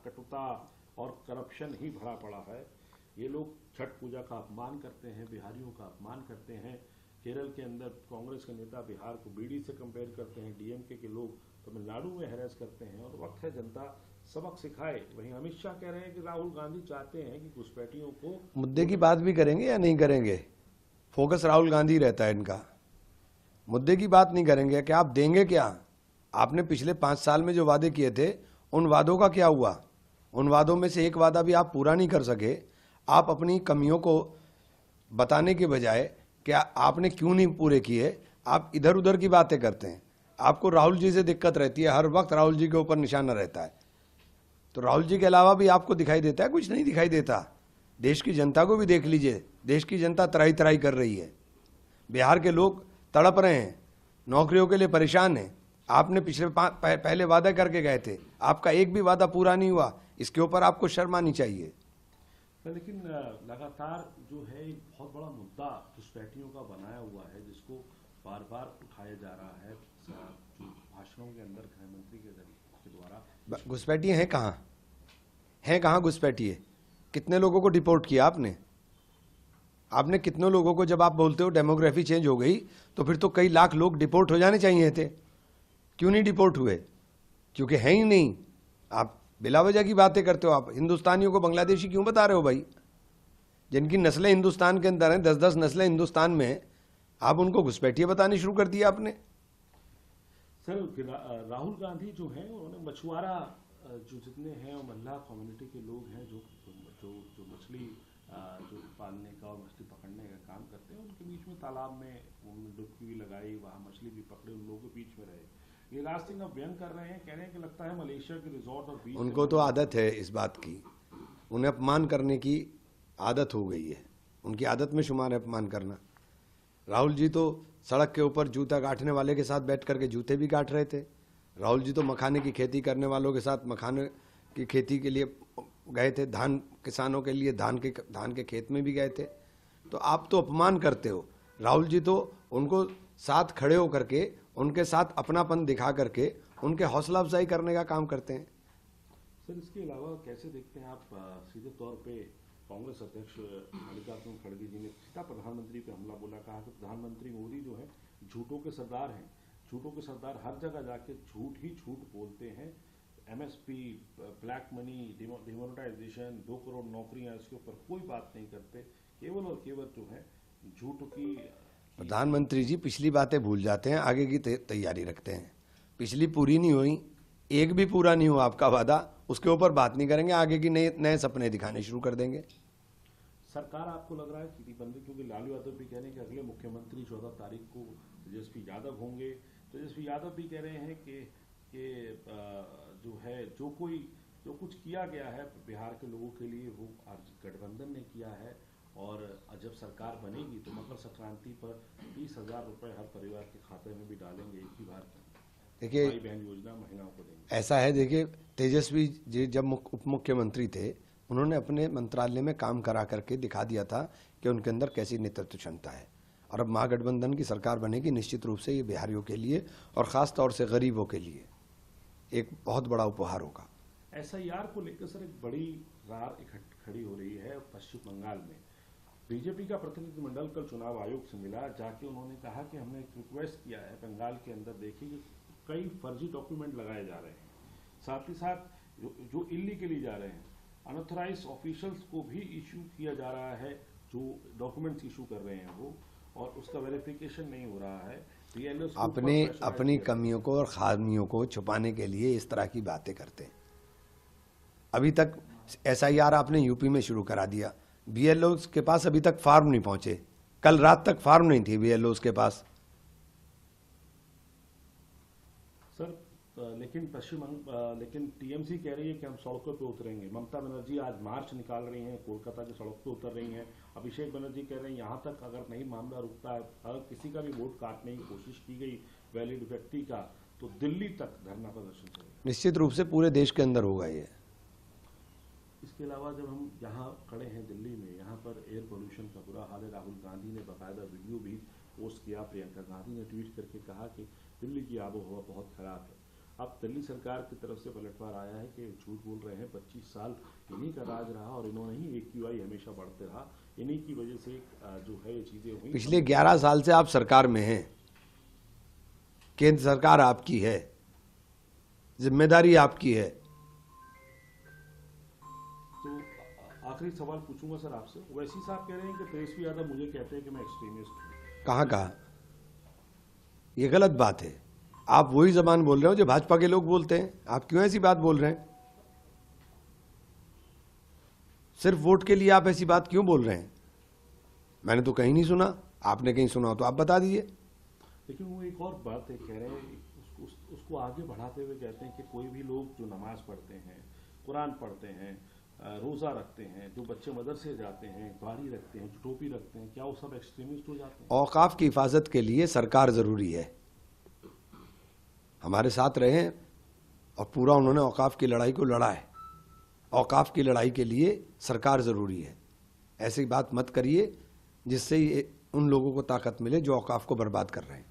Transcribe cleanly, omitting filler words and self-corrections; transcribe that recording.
कटुता और करप्शन ही भरा पड़ा है। ये लोग छठ पूजा का अपमान करते हैं, बिहारियों का अपमान करते हैं। केरल के अंदर कांग्रेस के नेता बिहार को बीडी से कंपेयर करते हैं, डीएमके के लोग तमिलनाडु में हैरेस करते हैं, और वक्त है जनता सबक सिखाए। वहीं अमित शाह कह रहे हैं कि राहुल गांधी चाहते हैं कि घुसपैठियों को मुद्दे की बात भी करेंगे या नहीं करेंगे? फोकस राहुल गांधी रहता है इनका, मुद्दे की बात नहीं करेंगे कि आप देंगे क्या। आपने पिछले 5 साल में जो वादे किए थे उन वादों का क्या हुआ? उन वादों में से एक वादा भी आप पूरा नहीं कर सके। आप अपनी कमियों को बताने के बजाय क्या आपने क्यों नहीं पूरे किए, आप इधर उधर की बातें करते हैं। आपको राहुल जी से दिक्कत रहती है, हर वक्त राहुल जी के ऊपर निशाना रहता है। तो राहुल जी के अलावा भी आपको दिखाई देता है? कुछ नहीं दिखाई देता। देश की जनता को भी देख लीजिए, देश की जनता तराई तराई कर रही है। बिहार के लोग तड़प रहे हैं, नौकरियों के लिए परेशान हैं। आपने पिछले पहले वादा करके गए थे, आपका एक भी वादा पूरा नहीं हुआ। इसके ऊपर आपको शर्म आनी चाहिए। लेकिन लगातार जो है एक बहुत बड़ा मुद्दा घुसपैठियों का बनाया हुआ है, जिसको बार बार उठाया जा रहा है जो भाषणों के अंदर गृह मंत्री के द्वारा। घुसपैठिए हैं कहाँ? हैं कहाँ घुसपैठिए? कितने लोगों को डिपोर्ट किया आपने? आपने कितने लोगों को, जब आप बोलते हो डेमोग्राफी चेंज हो गई, तो फिर तो कई लाख लोग डिपोर्ट हो जाने चाहिए थे। क्यों नहीं डिपोर्ट हुए? क्योंकि हैं ही नहीं। आप बिला वजह की बातें करते हो। आप हिंदुस्तानियों को बांग्लादेशी क्यों बता रहे हो भाई? जिनकी नस्लें हिंदुस्तान के अंदर हैं, 10-10 नस्लें हिंदुस्तान में, आप उनको घुसपैठिए बतानी शुरू कर दिया आपने। सर राहुल गांधी जो है उन्होंने मछुआरा जो जितने हैं और मल्लाह कम्युनिटी के लोग हैं जो जो जो मछली जो पालने का और मछली पकड़ने का काम करते हैं, उनके बीच में तालाब में उन्होंने डुबकी भी लगाई, वहाँ मछली भी पकड़े, उन लोगों के बीच में रहे। ये राज सिंह अब व्यंग कर रहे हैं, कह रहे हैं कि लगता है मलेशिया के रिजॉर्ट और बीच। उनको तो आदत है इस बात की, उन्हें अपमान करने की आदत हो गई है। उनकी आदत में शुमार है अपमान करना। राहुल जी तो सड़क के ऊपर जूता काटने वाले के साथ बैठ करके जूते भी काट रहे थे। राहुल जी तो मखाने की खेती करने वालों के साथ मखाने की खेती के लिए गए थे, धान किसानों के लिए धान के खेत में भी गए थे। तो आप तो अपमान करते हो। राहुल जी तो उनको साथ खड़े होकर के उनके साथ अपनापन दिखा करके उनके हौसला अफजाई करने का काम करते हैं। सर इसके अलावा कैसे देखते हैं आप सीधे तौर पे कांग्रेस अध्यक्ष मल्लिकार्जुन खड़गे जी ने सीधा प्रधानमंत्री पे हमला बोला, कहा कि प्रधानमंत्री मोदी जो है झूठों के सरदार हैं, झूठों के सरदार हर जगह जाके झूठ ही झूठ बोलते हैं। MSP, black money, demonetisation, 2 crore नौकरियां, इसके ऊपर कोई बात नहीं करते, केवल और केवल जो है झूठ की। प्रधानमंत्री जी पिछली बातें भूल जाते हैं, आगे की तैयारी रखते हैं। पिछली पूरी नहीं हुई, एक भी पूरा नहीं हुआ आपका वादा, उसके ऊपर बात नहीं करेंगे, आगे की नए सपने दिखाने शुरू कर देंगे। सरकार आपको लग रहा है कि बन रही, क्योंकि लालू यादव भी कह रहे हैं कि अगले मुख्यमंत्री 14 तारीख को तेजस्वी यादव होंगे। तेजस्वी यादव भी कह रहे हैं कि जो है जो कुछ किया गया है बिहार के लोगों के लिए वो गठबंधन ने किया है, और जब सरकार बनेगी तो मकर संक्रांति पर 30,000 रुपए हर परिवार के खाते में भी डालेंगे एक ही बार। देखिए भाई बहन योजना महिलाओं को देंगे। ऐसा है, देखिए तेजस्वी जी जब उप मुख्यमंत्री थे, उन्होंने अपने मंत्रालय में काम करा करके दिखा दिया था कि उनके अंदर कैसी नेतृत्व क्षमता है। और अब महागठबंधन की सरकार बनेगी, निश्चित रूप से ये बिहारियों के लिए और ख़ास तौर से गरीबों के लिए एक बहुत बड़ा उपहार होगा। एसआईआर को लेकर सर एक बड़ी रार खड़ी हो रही है पश्चिम बंगाल में। बीजेपी का प्रतिनिधिमंडल कल चुनाव आयोग से मिला, जाके उन्होंने कहा कि हमने एक रिक्वेस्ट किया है बंगाल के अंदर, देखिए कि कई फर्जी डॉक्यूमेंट लगाए जा रहे हैं, साथ ही साथ जो इल्लीगली जा रहे हैं, अनऑथराइज्ड ऑफिशियल्स को भी इशू किया जा रहा है, जो डॉक्यूमेंट्स इशू कर रहे हैं वो, और उसका वेरिफिकेशन नहीं हो रहा है। अपनी कमियों को और खामियों को छुपाने के लिए इस तरह की बातें करते हैं। अभी तक एसआईआर आपने यूपी में शुरू करा दिया, बीएलओ के पास अभी तक फार्म नहीं पहुंचे। कल रात तक फार्म नहीं थी बीएलओ के पास। सर लेकिन टीएमसी कह रही है कि हम सड़कों पे उतरेंगे। ममता बनर्जी आज मार्च निकाल रही हैं, कोलकाता की सड़क पे उतर रही हैं। अभिषेक बनर्जी कह रहे हैं यहाँ तक अगर नहीं मामला रुकता है, अगर किसी का भी वोट काटने की कोशिश की गई वैलिड व्यक्ति का, तो दिल्ली तक धरना प्रदर्शन करेंगे। निश्चित रूप से पूरे देश के अंदर होगा ये। इसके अलावा जब हम यहाँ खड़े हैं दिल्ली में, यहाँ पर एयर पोल्यूशन का बुरा हाल है। राहुल गांधी ने बाकायदा वीडियो भी पोस्ट किया, प्रियंका गांधी ने ट्वीट करके कहा कि दिल्ली की आबोहवा बहुत खराब है। अब दिल्ली सरकार की तरफ से पलटवार आया है कि झूठ बोल रहे हैं, 25 साल इन्हीं का राज रहा और इन्होंने ही AQI हमेशा बढ़ते रहा, इन्हीं की वजह से जो है ये चीजें हुई। पिछले 11 साल से आप सरकार में हैं, केंद्र सरकार आपकी है, जिम्मेदारी आपकी है। तो आखिरी सवाल पूछूंगा सर आपसे, वैसी साहब कह रहे हैं कि तेजस्वी यादव मुझे कहते हैं कि मैं एक्सट्रीमिस्ट हूँ। कहाँ कहा? ये गलत बात है। आप वही जबान बोल रहे हो जो भाजपा के लोग बोलते हैं। आप क्यों ऐसी बात बोल रहे हैं? सिर्फ वोट के लिए आप ऐसी बात क्यों बोल रहे हैं? मैंने तो कहीं नहीं सुना, आपने कहीं सुना हो तो आप बता दीजिए। लेकिन वो एक और बात है, कह रहे हैं उसको आगे बढ़ाते हुए कहते हैं कि कोई भी लोग जो नमाज पढ़ते हैं, कुरान पढ़ते हैं, रोजा रखते हैं, जो बच्चे मदरसे जाते हैं, दाढ़ी रखते हैं, जो टोपी रखते हैं, क्या वो सब एक्सट्रीमिस्ट हो जाते हैं? औकाफ की हिफाजत के लिए सरकार जरूरी है। हमारे साथ रहे हैं और पूरा उन्होंने औकाफ की लड़ाई को लड़ा है। औकाफ की लड़ाई के लिए सरकार जरूरी है। ऐसी बात मत करिए जिससे उन लोगों को ताकत मिले जो औकाफ को बर्बाद कर रहे हैं।